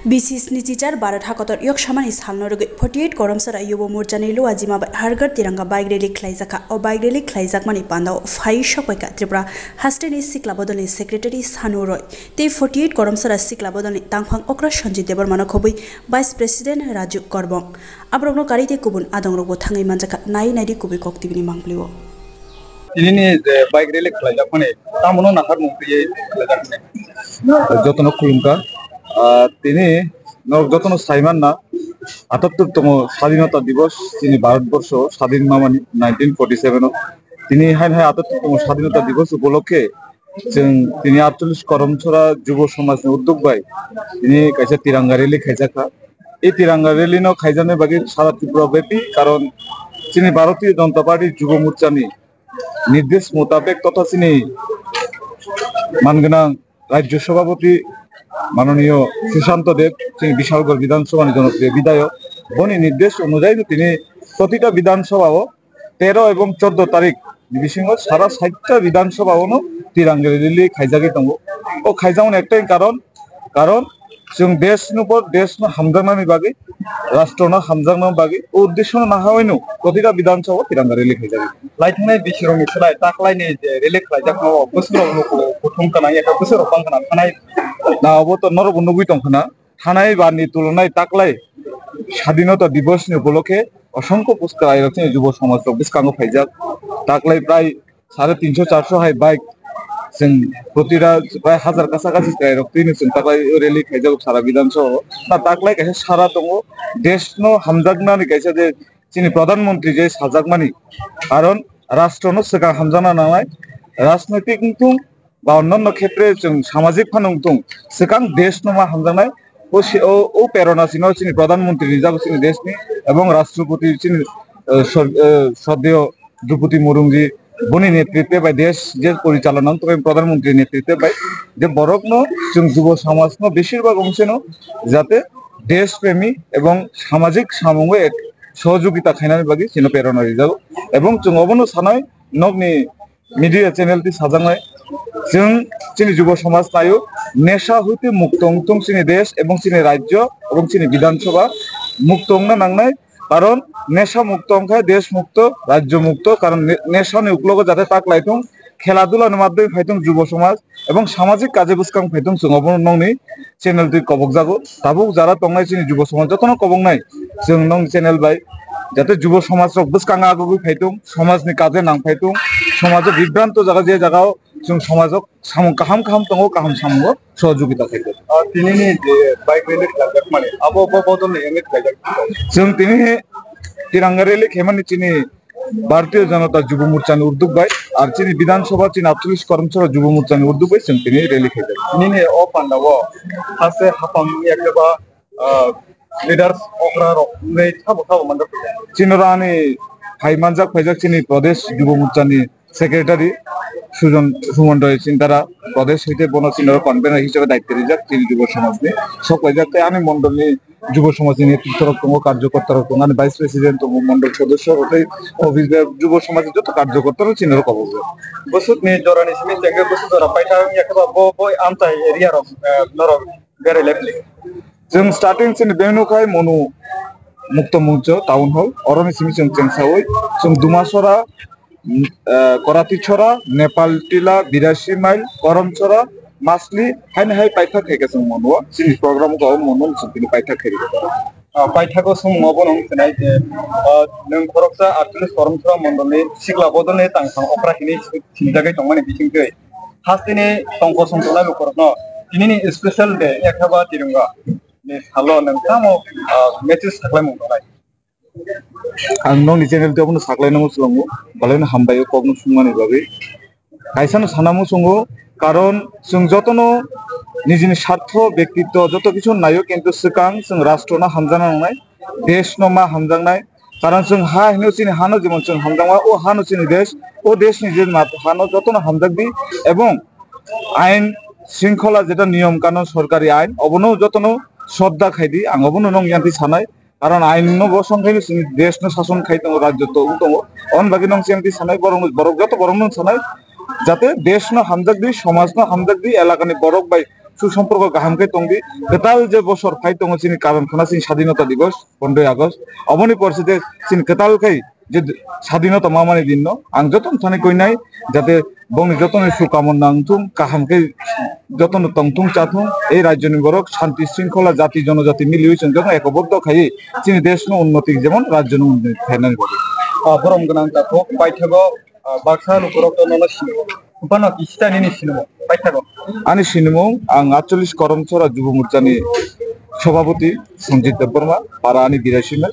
BCS ni teacher Bharat Hakotor yok shaman is halno roge 48 koromsara yubo murjani lo ajima hargar tiranga bike rally khlaijaka o bike rally khlaijak mani panda phai shopaka Tripura hasten is sikla bodoni secretary Sanuroi te 48 koromsara sikla bodoni tangphang okra Sanjit Debar manokhobai vice president Raju Korbong abrogno karite kubun adongrogbo thangai manjaka nai naidi kubi koktibini mangpliwo ini bike rally khlaijak mani tamono nahar mungtiye khlaijak jotono kulumka তিনি যতন সাইমান না ৭৮তম স্বাধীনতা দিবস তিনি ভারতবর্ষ স্বাধীন মামানি 1947 তিনি high ৭৮তম স্বাধীনতা দিবস উপলক্ষে তিনি ৪৮ করমছড়া যুব সমাজ উদ্যোগ বাই তিনি কাছে তিরঙ্গা রেলি খাইজাখা এই তিরঙ্গা রেলি ন খাইজানে বাকি সারা ত্রিপুরা ব্যাপী কারণ তিনি ভারতীয় জনতা পার্টি যুব মোর্চানি নির্দেশ মোতাবেক তথা তিনি মানগোনাং রাজ্য সভাপতি মাননীয় সুশান্ত দেব তিনি বিশালগড় বিধানসভা জনপ্রিয় বিধায়ক বনি নির্দেশ অনুযায়ী তিনি প্রতিটা বিধানসভাও 13 এবং 14 তারিখ বিশিঙ্গ সারা 60টা বিধানসভাও তিরঙ্গা রেলি খাইজাগি দङ ও খাইজাউন একটাই কারণ जों देशनो हामजांनायनि बागै राष्ट्रनो हामजांनायनि बागै उद्देश्य नाहावैनो प्रतिटा विधानसभा तिरंगा रेली खाइजागि लाइथांनाय बिसोरनि सोलाय ताकलायनि रेली खाइजाखौ बोसोराव गथंखानाय एका बोसोराव बांखाना थानाय नावबो तो नरबन्नबुइ दंखाना थानाय बारनि तुलनाय ताकलाय স্বাধীনতা दिवसनि उपलक्षे असंख्य पुरस्कार आयोजन युव समाज बिस्कांगो फाइजाक ताकलाय प्राय 350-400 हाय बाइक जों प्रतिटा प्राय 1000 काछाकाछि रक्तनि जों ताकलाय रेली खाइजाक सारा विधानसभा ना ताकलाय कासे सारा दङ देशनो हामजागनानि कासे जे जोंनि प्रधानमंत्री जे साजागमानि कारण राष्ट्रनो सिगां हामजाना नालाय राजनैतिक तुं बा अन्यान्य क्षेत्रे जों सामाजिक फानं तुं सिगां देशनो मा हामजानाय ओ प्रेरणा सिनो जोंनि प्रधानमंत्री जागो जोंनि देशनि एवं राष्ट्रपति जोंनि श्रद्धेय द्रौपदी मुर्मुजी बनि नेतृत्वे बाय देश जे परिचालना तो प्रधानमंत्री नेतृत्वे बाय जे बरकनो जों युव समाजनो बेशिरभाग अंशनो जाते देश प्रेमी एवं सामाजिक सामंगे सहयोगिता खायनानि बागै जों प्रेरणा रिजागो एवं जों अबनो सानाय नगनि मीडिया चैनल ति साजांनाय जों जोंनि युव समाज नायो नेशा हইতে मुक्त अंतों जोंनि देश एवं जोंनि राज्य एवं जोंनि विधानसभा मुक्त अंना नांनाय कारण नेशा मुक्त अंखाय देश मुक्त राज्य मुक्त कारण नेशानि उपलगे जाते ताकलायथों खेलाधुलानि माध्यमे फायथों युव समाज एवं सामाजिक काजे बुसकां फायथों जों अबनो नंनि चैनल ति कबक जागो ताबुक जारा तंनाय जोंनि युव समाज जतनो कबंनाय जों नं चैनल बाय जाते युव समाज रक बुसकां आगुगु फायथों समाजनि काजे नांफायथों समाज बिभ्रांत जागा जे जागाव जों समाजक सामं काहाम दङ काहाम सामंगो सहयोगिता खायगोन दिनैनि बाइक रेली खाइजाक माने आबो बदलनि एंगे खाइजाक जों दिनै तिरंगा रेली खेमानि चिनि भारतीय जनता युव मोर्चानि उद्योग बाय आर चिनि विधानसभा चिनि 48 करमसरा युव मोर्चानि उद्योग बाय जों दिनै रेली खाइजाक दिनैनि अ पान्डाव हासे हाफां एकबा लिडार्स अग्रा रक नै थाबो मानदा चिनरानि हाइमानजाक फाइजाक चिनि प्रदेश युव मोर्चानि सेक्रेटारि सुजन सुमन्डय चिन्तारा प्रदेश हইতে बन चिनर कन्भेनर हिसाबै दायित्व रिजाक चिनि युव समाजनि सकलायजाक आनि मण्डलनि युव समाजनि नेतृत्व दङ कार्यकर्ता दङ आनि भाइस प्रेसिडेन्ट दङ मण्डल सदस्य हते अफिस युव समाजनि जत कार्यकर्ता चिनर कबो बसुतनि जरानि सिमे जेंगे बसु जरा पाइथा एकबा बय आमताय एरिया रक नरक बेरेलेपलि जों स्टार्टिंग चिनि बेनुखाय मनु मुक्त मंच टाउन हल अरनि सिमे जों चेंसावै जों दुमासरा करातीछरा नेपाल टिला 82 माइल करमछरा मासली हाय पाइथा खायगा जों मनवा जोंनि प्रग्राम गाव मनन जोंनि पाइथा खायगा पाइथाखौ सम मबन होनाय जे नों खरकसा 48 करमछरा मण्डलनि सिगला बदने तांखां अक्राखिनि सिनजागै दंमाने बिथिंगै हास्तिनि तंख संतनाय नखरनो दिनैनि स्पेशल डे एखाबा तिरंगा ने सालो नोंथामो मेसेज थाखाय मनाय आं नंनि चैनल तेवनो साखलायनांगौ सलंगो बालायनो हामबायो कबनो सुंमानि बागै आइसानो सानामो संगो कारण जों जतनो निजिनि स्वार्थ व्यक्तित्व जत किछु नायो किन्तु सिगां जों राष्ट्रनो हामजाना नांनाय देशनो मा हामजांनाय कारण जों हा हिनो चिनि हानो जेमन जों हामजांवा ओ हानो चिनि देश ओ देशनि जे हानो जतनो हामजागबि एवं आइन शृंखला जेटा नियम कानुन सरकारि आइन अबनो जतनो श्रद्धा खायदि आं अबनो नं यान्ति सानाय कारण आइन न बसंखायनो जोंनि देशनो शासन खायदों राज्य दङ अन बागि नं चिन्ति सानाय बरक जत बरक नं सानाय जाते देशनो हामजागदि समाजनो हामजागदि एलाकानि बरक बाय সুসম্পর্ক গাহামকে তঙ্গি কেতাল যে বছর ফাই তঙ্গ চিনি কারণ খানা চিনি স্বাধীনতা দিবস 15 আগস্ট অবনি পরিস্থিতি চিনি কেতাল খাই যে স্বাধীনতা মামানি দিন আং যতন থানে কই নাই যাতে বংনি যতন সুকামনা আংথুম কাহামকে যতন তংথুম চাথুম এই রাজ্যনি বরক শান্তি শৃঙ্খলা জাতি জনজাতি মিলি হইছেন যখন একবদ্ধ খাই চিনি দেশ উন্নতি যেমন রাজ্য উন্নতি খাইনানি বলে বরম গোনাं जाखौ बायथागो बाक्सा नखराव ननो सिनेमा उपानो किस्तानि सिनेमा बायथागो आंनि सिनेमा आं 48 करमसरा जुब मोर्चानि सभापति सञ्जित देबबर्मा पारा आंनि गिरासिनो